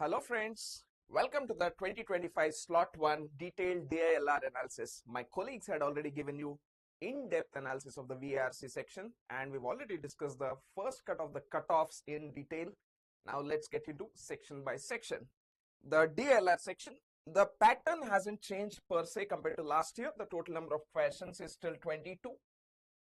Hello friends, welcome to the 2025 Slot 1 detailed DILR analysis. My colleagues had already given you in-depth analysis of the VARC section and we've already discussed the first cut of the cutoffs in detail. Now let's get into section by section. The DILR section, the pattern hasn't changed per se compared to last year. The total number of questions is still 22.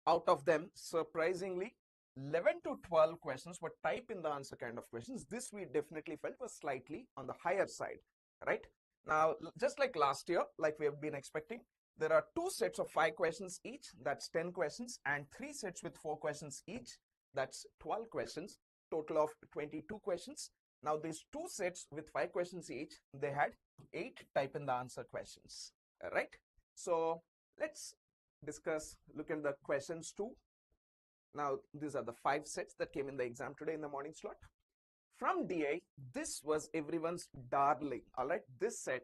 Out of them, surprisingly, 11 to 12 questions were type in the answer kind of questions. This we definitely felt was slightly on the higher side, right? Now, just like last year, like we have been expecting, there are two sets of 5 questions each, that's 10 questions, and 3 sets with 4 questions each, that's 12 questions, total of 22 questions. Now, these 2 sets with 5 questions each, they had 8 type in the answer questions, right? So, let's look at the questions too. Now, these are the 5 sets that came in the exam today in the morning slot. From DI, this was everyone's darling, all right? This set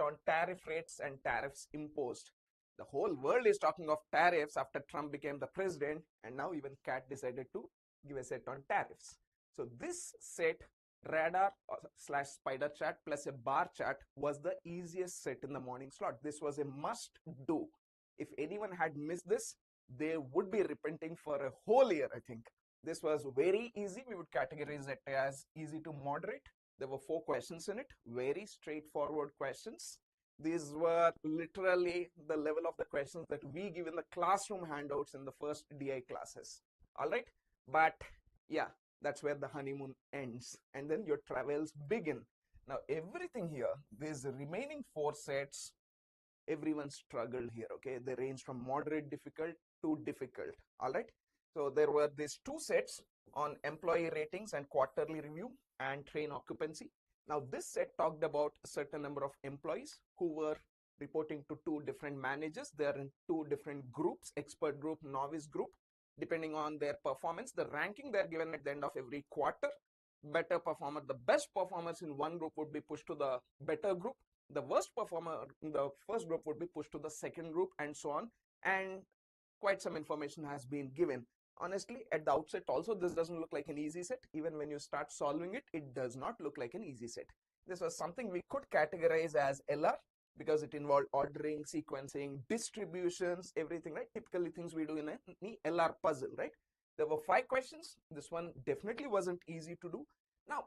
on tariff rates and tariffs imposed. The whole world is talking of tariffs after Trump became the president, and now even CAT decided to give a set on tariffs. So this set, radar / spider chart plus a bar chart, was the easiest set in the morning slot. This was a must do. If anyone had missed this, they would be repenting for a whole year, I think. This was very easy. We would categorize it as easy to moderate. There were 4 questions in it, very straightforward questions. These were literally the level of the questions that we give in the classroom handouts in the first DI classes. All right. But yeah, that's where the honeymoon ends. And then your travels begin. Now, everything here, these remaining 4 sets, everyone struggled here. Okay. They range from moderate difficult to difficult. All right. So there were these 2 sets on employee ratings and quarterly review and train occupancy. Now this set talked about a certain number of employees who were reporting to 2 different managers. They are in 2 different groups, expert group, novice group. Depending on their performance, the ranking they're given at the end of every quarter. Better performer, the best performers in one group would be pushed to the better group. The worst performer in the first group would be pushed to the second group, and so on. And quite some information has been given. Honestly, at the outset also, this doesn't look like an easy set. Even when you start solving it, it does not look like an easy set. This was something we could categorize as LR because it involved ordering, sequencing, distributions, everything, right? Typically things we do in an LR puzzle, right? There were 5 questions. This one definitely wasn't easy to do. Now,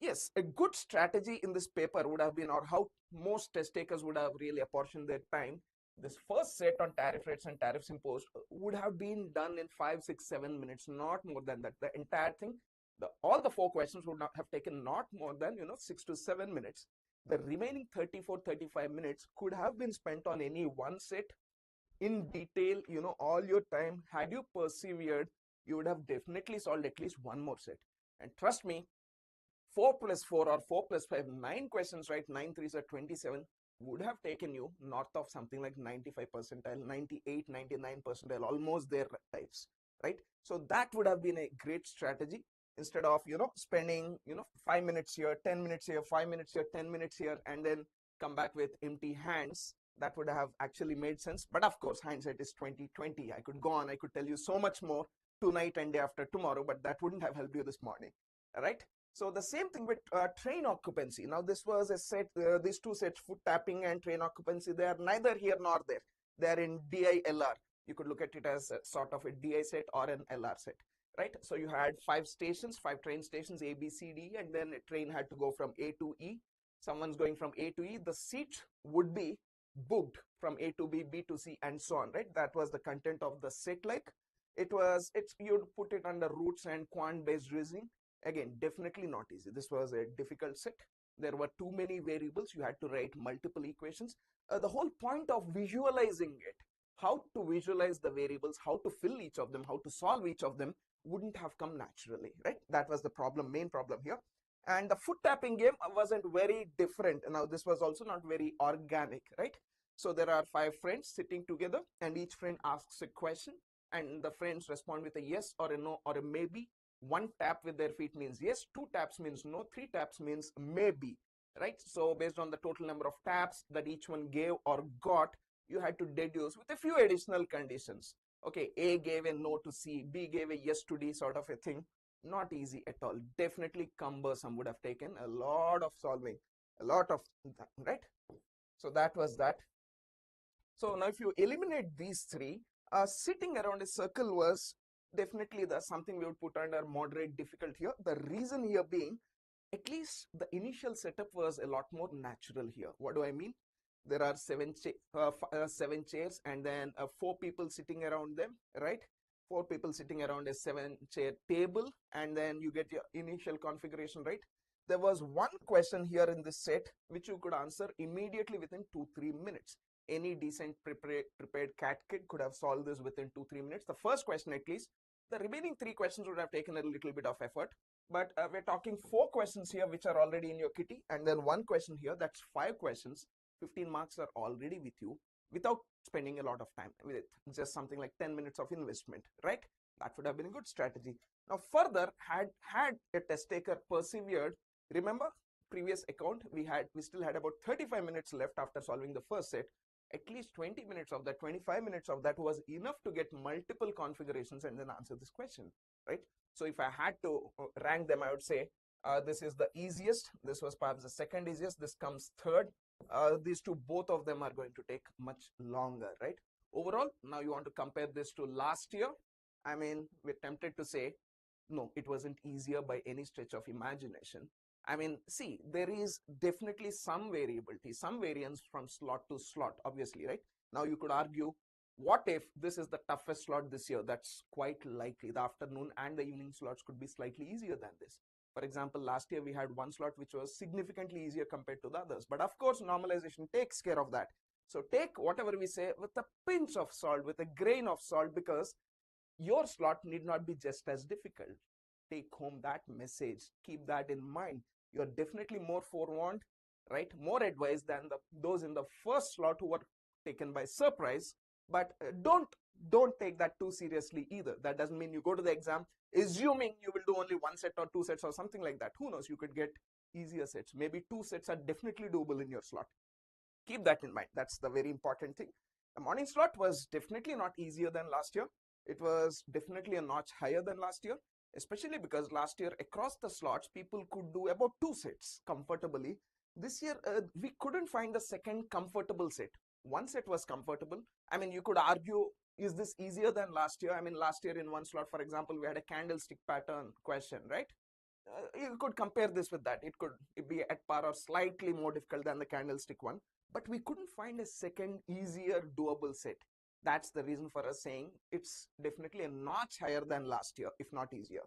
yes, a good strategy in this paper would have been, or how most test takers would have really apportioned their time, this first set on tariff rates and tariffs imposed would have been done in 5, 6, 7 minutes, not more than that. The entire thing, all the 4 questions would not have taken not more than 6 to 7 minutes. The remaining 34, 35 minutes could have been spent on any one set in detail. All your time, had you persevered, you would have definitely solved at least one more set. And trust me, 4 plus 4 or 4 plus 5, 9 questions, right? 9 3s are 27. Would have taken you north of something like 95 percentile, 98, 99 percentile, almost there types, right? So that would have been a great strategy instead of, spending, 5 minutes here, 10 minutes here, 5 minutes here, 10 minutes here, and then come back with empty hands. That would have actually made sense. But of course, hindsight is 2020. I could go on, I could tell you so much more tonight and day after tomorrow, but that wouldn't have helped you this morning, all right? So the same thing with train occupancy. Now this was a set, these 2 sets, foot tapping and train occupancy, they are neither here nor there. They are in DILR. You could look at it as a sort of a DI set or an LR set, right? So you had 5 stations, 5 train stations, A, B, C, D, and then a train had to go from A to E. Someone's going from A to E. The seat would be booked from A to B, B to C, and so on, right? That was the content of the set. Like you'd put it under roots and quant based reasoning. Again, definitely not easy. This was a difficult set. There were too many variables. You had to write multiple equations. The whole point of visualizing it, how to visualize the variables, how to fill each of them, how to solve each of them, wouldn't have come naturally, right? That was the problem, main problem here. And the foot tapping game wasn't very different. Now, this was also not very organic, right? So there are 5 friends sitting together and each friend asks a question and the friends respond with a yes or a no or a maybe. 1 tap with their feet means yes, 2 taps means no, 3 taps means maybe, right? So based on the total number of taps that each one gave or got, you had to deduce with a few additional conditions. Okay, A gave a no to C, B gave a yes to D, sort of a thing. not easy at all. Definitely cumbersome, would have taken a lot of solving, a lot of, right? So that was that. So now if you eliminate these three, sitting around a circle was definitely the something we would put under moderate difficult here. The reason here being, at least the initial setup was a lot more natural here. What do I mean? There are seven chairs and then 4 people sitting around them, right? 4 people sitting around a 7-chair table, and then you get your initial configuration, right? There was one question here in this set which you could answer immediately within 2-3 minutes. Any decent prepared cat kid could have solved this within 2-3 minutes. The first question at least. The remaining 3 questions would have taken a little bit of effort, but we're talking 4 questions here which are already in your kitty, and then 1 question here. That's 5 questions. 15 marks are already with you without spending a lot of time with it. Just something like 10 minutes of investment, right? That would have been a good strategy. Now further, had a test taker persevered, remember previous account, we still had about 35 minutes left after solving the first set. At least 20 minutes of that, 25 minutes of that was enough to get multiple configurations and then answer this question, right? So if I had to rank them, I would say this is the easiest, this was perhaps the second easiest, this comes third. These two, both of them are going to take much longer, right? Overall, now you want to compare this to last year. I mean, we're tempted to say, no, it wasn't easier by any stretch of imagination. I mean, see, there is definitely some variability, some variance from slot to slot, obviously, right? Now you could argue, what if this is the toughest slot this year? That's quite likely. The afternoon and the evening slots could be slightly easier than this. For example, last year we had one slot which was significantly easier compared to the others. But of course, normalization takes care of that. So take whatever we say with a pinch of salt, with a grain of salt, because your slot need not be just as difficult. Take home that message. Keep that in mind. You're definitely more forewarned, right? More advised than those in the first slot who were taken by surprise. But don't take that too seriously either. That doesn't mean you go to the exam assuming you will do only 1 set or 2 sets or something like that. Who knows? You could get easier sets. Maybe 2 sets are definitely doable in your slot. Keep that in mind. That's the very important thing. The morning slot was definitely not easier than last year. It was definitely a notch higher than last year, especially because last year across the slots people could do about 2 sets comfortably. This year we couldn't find the second comfortable set. 1 set was comfortable. I mean, you could argue, is this easier than last year? I mean, last year in 1 slot, for example, we had a candlestick pattern question, right? You could compare this with that. It could be at par or slightly more difficult than the candlestick one, but we couldn't find a second easier doable set. That's the reason for us saying it's definitely a notch higher than last year, if not easier.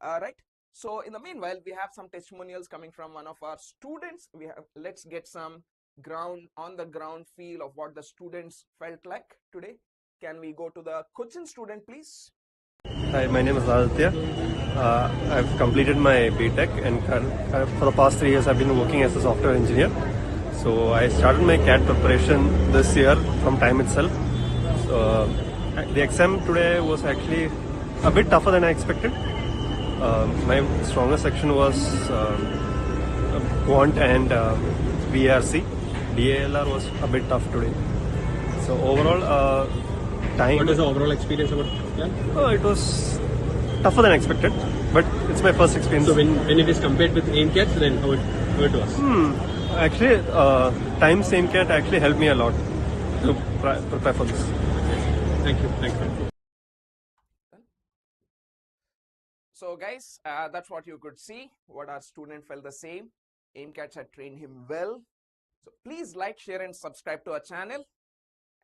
Right. So in the meanwhile, we have some testimonials coming from one of our students. Let's get some on the ground feel of what the students felt like today. Can we go to the Cochin student, please? Hi, my name is Aditya. I've completed my BTech, and for the past 3 years I've been working as a software engineer. So I started my CAT preparation this year from T.I.M.E itself. So the exam today was actually a bit tougher than I expected. My strongest section was quant and VRC. DILR was a bit tough today. So overall, What was the overall experience about that? It was tougher than expected, but it's my first experience. So when it is compared with aimcat, then how it was? Actually, T.I.M.E aimcat actually helped me a lot to prepare for this. Thank you. So guys, that's what you could see. What our student felt the same. aimcats had trained him well. So please like, share and subscribe to our channel.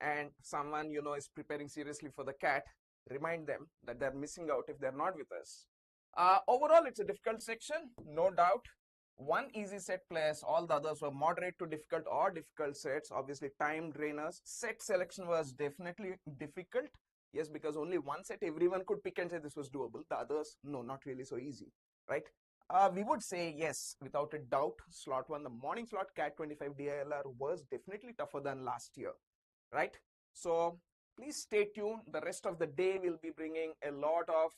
And someone you know is preparing seriously for the CAT, remind them that they're missing out if they're not with us. Overall, it's a difficult section, no doubt. One easy set plus all the others were moderate to difficult or difficult sets. Obviously, time drainers. Set selection was definitely difficult. Yes, because only 1 set everyone could pick and say this was doable. The others, no, not really so easy, right? We would say yes, without a doubt, slot 1, the morning slot, CAT 25 DILR was definitely tougher than last year. Right? So please stay tuned. The rest of the day will be bringing a lot of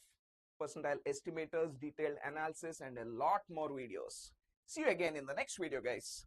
percentile estimators, detailed analysis, and a lot more videos. See you again in the next video, guys.